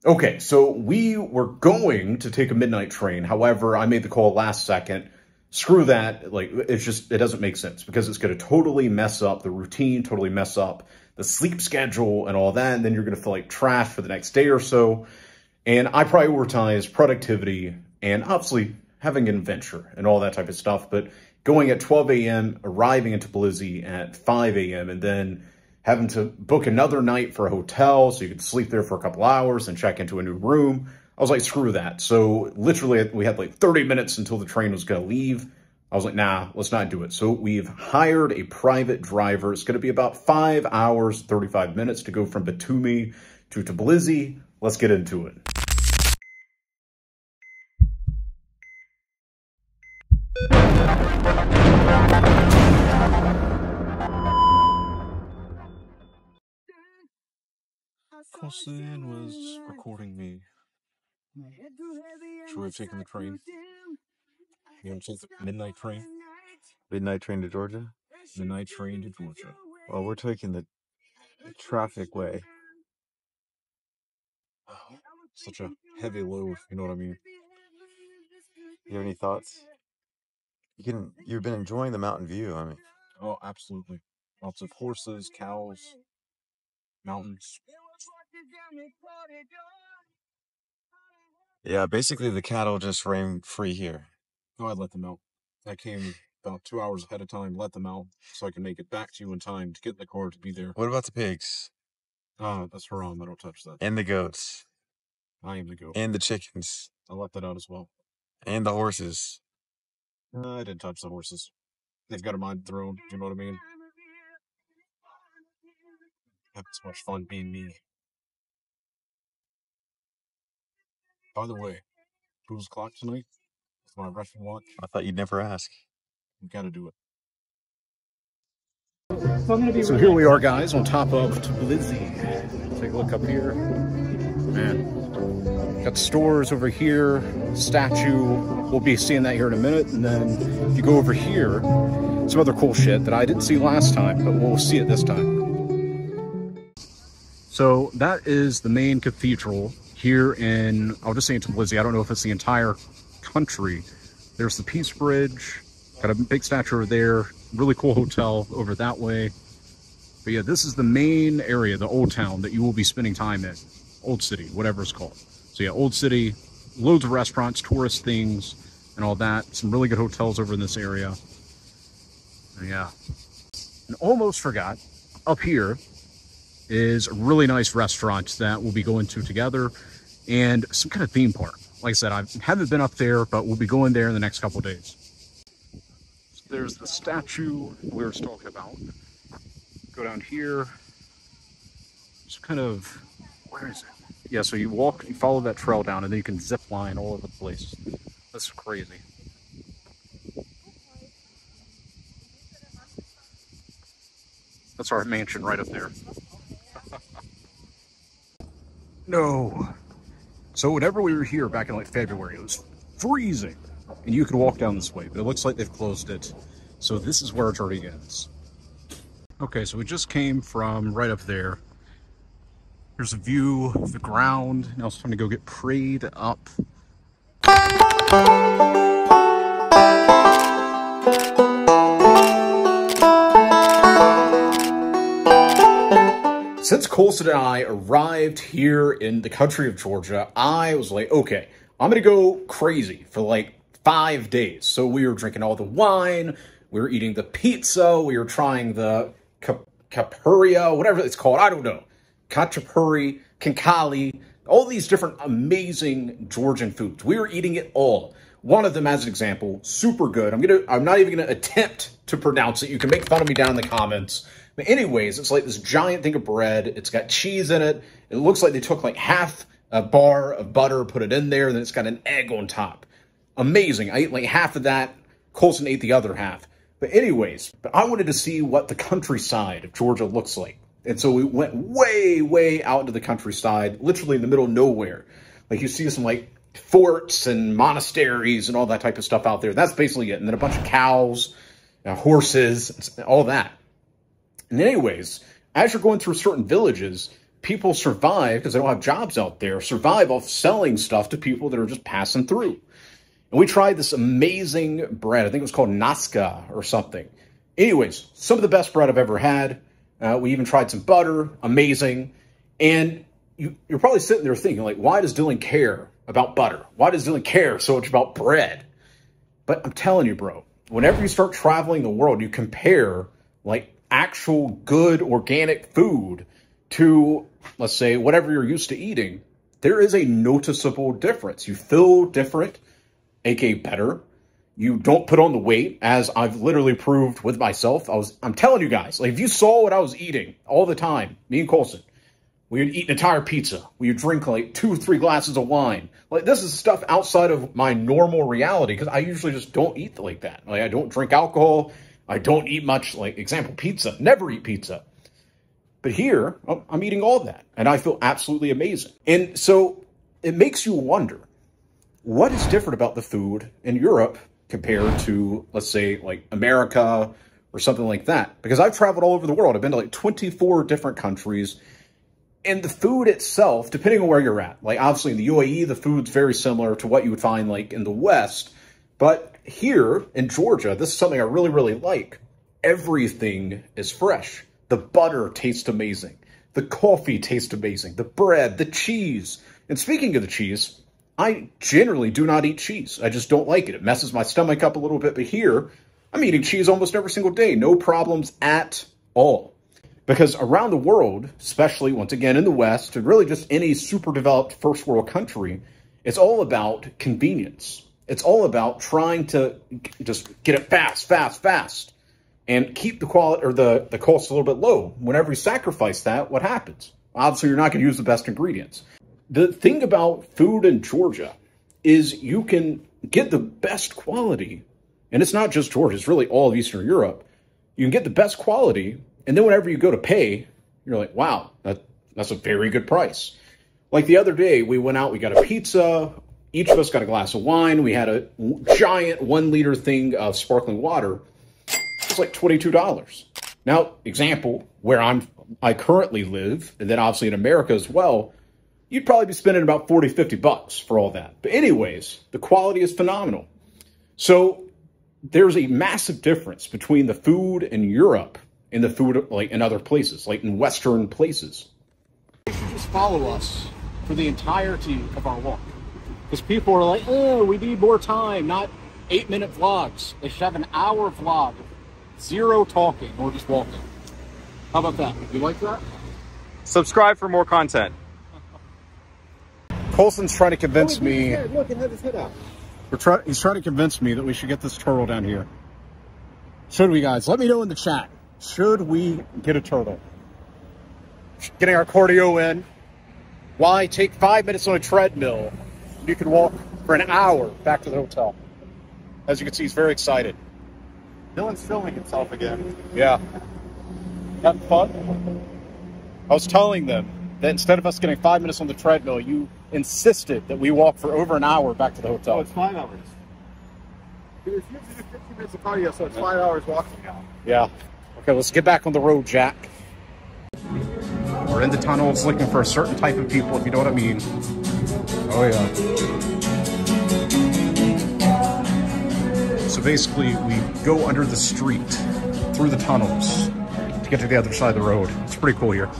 Okay, so we were going to take a midnight train. However, I made the call last second. Screw that. Like, it doesn't make sense because it's going to totally mess up the routine, totally mess up the sleep schedule and all that. And then you're going to feel like trash for the next day or so. And I prioritize productivity and obviously having an adventure and all that type of stuff. But going at 12 a.m., arriving in Tbilisi at 5 a.m., and then having to book another night for a hotel so you could sleep there for a couple hours and check into a new room. I was like, screw that. So literally we had like 30 minutes until the train was going to leave. I was like, nah, let's not do it. So we've hired a private driver. It's going to be about 5 hours, 35 minutes to go from Batumi to Tbilisi. Let's get into it. Colson was recording me. Should we have taken the train? You want to take the midnight train? Midnight train to Georgia? Midnight train to Georgia. Well, we're taking the traffic way. Oh, such a heavy load, you know what I mean? You have any thoughts? You've been enjoying the mountain view, I mean. Oh, absolutely. Lots of horses, cows, mountains. Yeah, basically the cattle just roam free here. Go ahead, let them out. I came about 2 hours ahead of time, let them out, so I can make it back to you in time to get in the car to be there. What about the pigs? That's haram. I don't touch that. And the goats? I am the goat. And the chickens? I let that out as well. And the horses? I didn't touch the horses. They've got a mind of their own, you know what I mean? Having so much fun being me. By the way, who's clock tonight? It's my wrestling watch. I thought you'd never ask. We gotta do it. So here we are, guys, on top of Tbilisi. Take a look up here. Man, got stores over here, statue. We'll be seeing that here in a minute. And then if you go over here, some other cool shit that I didn't see last time, but we'll see it this time. So that is the main cathedral here in, I'll just say in Tbilisi. I don't know if it's the entire country. There's the Peace Bridge, got a big statue over there, really cool hotel over that way. But yeah, this is the main area, the old town that you will be spending time in. Old City, whatever it's called. So yeah, Old City, loads of restaurants, tourist things, and all that. Some really good hotels over in this area. And yeah. And almost forgot, up here is a really nice restaurant that we'll be going to together, and some kind of theme park. Like I said, I haven't been up there, but we'll be going there in the next couple of days. So there's the statue we were talking about. Go down here. Just kind of, where is it? Yeah, so you walk, you follow that trail down, and then you can zip line all over the place. That's crazy. That's our mansion right up there. No. So whenever we were here back in like February, it was freezing. And you could walk down this way, but it looks like they've closed it. So this is where it already ends. Okay, so we just came from right up there. Here's a view of the ground. Now it's time to go get prayed up. Since Colson and I arrived here in the country of Georgia, I was like, okay, I'm going to go crazy for like 5 days. So we were drinking all the wine, we were eating the pizza, we were trying the capuria, whatever it's called, I don't know. Khachapuri, kinkali, all these different amazing Georgian foods. We were eating it all. One of them, as an example, super good. I'm not even gonna attempt to pronounce it. You can make fun of me down in the comments. But anyways, it's like this giant thing of bread. It's got cheese in it. It looks like they took like half a bar of butter, put it in there, and then it's got an egg on top. Amazing. I ate like half of that. Colson ate the other half. But anyways, I wanted to see what the countryside of Georgia looks like. And so we went way, way out into the countryside, literally in the middle of nowhere. Like you see some like forts and monasteries and all that type of stuff out there. That's basically it. And then a bunch of cows, horses, all that. And anyways, as you're going through certain villages, people survive, because they don't have jobs out there, survive off selling stuff to people that are just passing through. And we tried this amazing bread. I think it was called Nazca or something. Anyways, some of the best bread I've ever had. We even tried some butter. Amazing. And you're probably sitting there thinking, like, why does Dylan care about butter? Why does Dylan care so much about bread? But I'm telling you, bro, whenever you start traveling the world, you compare, like, actual good organic food to, let's say, whatever you're used to eating. There is a noticeable difference. You feel different, aka better. You don't put on the weight, as I've literally proved with myself. I'm telling you guys, like, if you saw what I was eating all the time, me and Colson, we would eat an entire pizza. We would drink like 2 or 3 glasses of wine. Like, this is stuff outside of my normal reality, because I usually just don't eat like that. Like, I don't drink alcohol. I don't eat much, like, example, pizza. Never eat pizza. But here, I'm eating all that, and I feel absolutely amazing. And so it makes you wonder, what is different about the food in Europe compared to, let's say, like America or something like that? Because I've traveled all over the world. I've been to like 24 different countries. And the food itself, depending on where you're at, like obviously in the UAE, the food's very similar to what you would find like in the West. But here in Georgia, this is something I really, really like. Everything is fresh. The butter tastes amazing. The coffee tastes amazing. The bread, the cheese. And speaking of the cheese, I generally do not eat cheese. I just don't like it. It messes my stomach up a little bit. But here, I'm eating cheese almost every single day. No problems at all. Because around the world, especially, once again, in the West, and really just any super developed first world country, it's all about convenience. It's all about trying to just get it fast, fast, fast, and keep the quality or the cost a little bit low. Whenever you sacrifice that, what happens? Obviously, you're not going to use the best ingredients. The thing about food in Georgia is you can get the best quality, and it's not just Georgia, it's really all of Eastern Europe. You can get the best quality, and then whenever you go to pay, you're like, wow, that's a very good price. Like the other day, we went out, we got a pizza, each of us got a glass of wine, we had a giant 1-liter thing of sparkling water. It was like $22. Now, example, where I currently live, and then obviously in America as well, you'd probably be spending about 40, 50 bucks for all that. But anyways, the quality is phenomenal. So there's a massive difference between the food in Europe and the food like in other places, like in Western places. You should just follow us for the entirety of our walk. Because people are like, oh, we need more time, not 8-minute vlogs. They should have an hour vlog, 0 talking or just walking. How about that? You like that? Subscribe for more content. Colson's trying to convince me. Look, it had his head out. He's trying to convince me that we should get this turtle down here. Should we, guys? Let me know in the chat. Should we get a turtle? Getting our cardio in. Why take 5 minutes on a treadmill? You can walk for an hour back to the hotel. As you can see, he's very excited. Dylan's filming himself again. Yeah. Having fun? I was telling them that instead of us getting 5 minutes on the treadmill, you insisted that we walk for over an hour back to the hotel. Oh, it's 5 hours. Dude, it's usually 15 minutes of cardio, so it's 5 hours walking now. Yeah. Okay, let's get back on the road, Jack. We're in the tunnels looking for a certain type of people, if you know what I mean. Oh, yeah. So basically, we go under the street, through the tunnels, to get to the other side of the road. It's pretty cool here.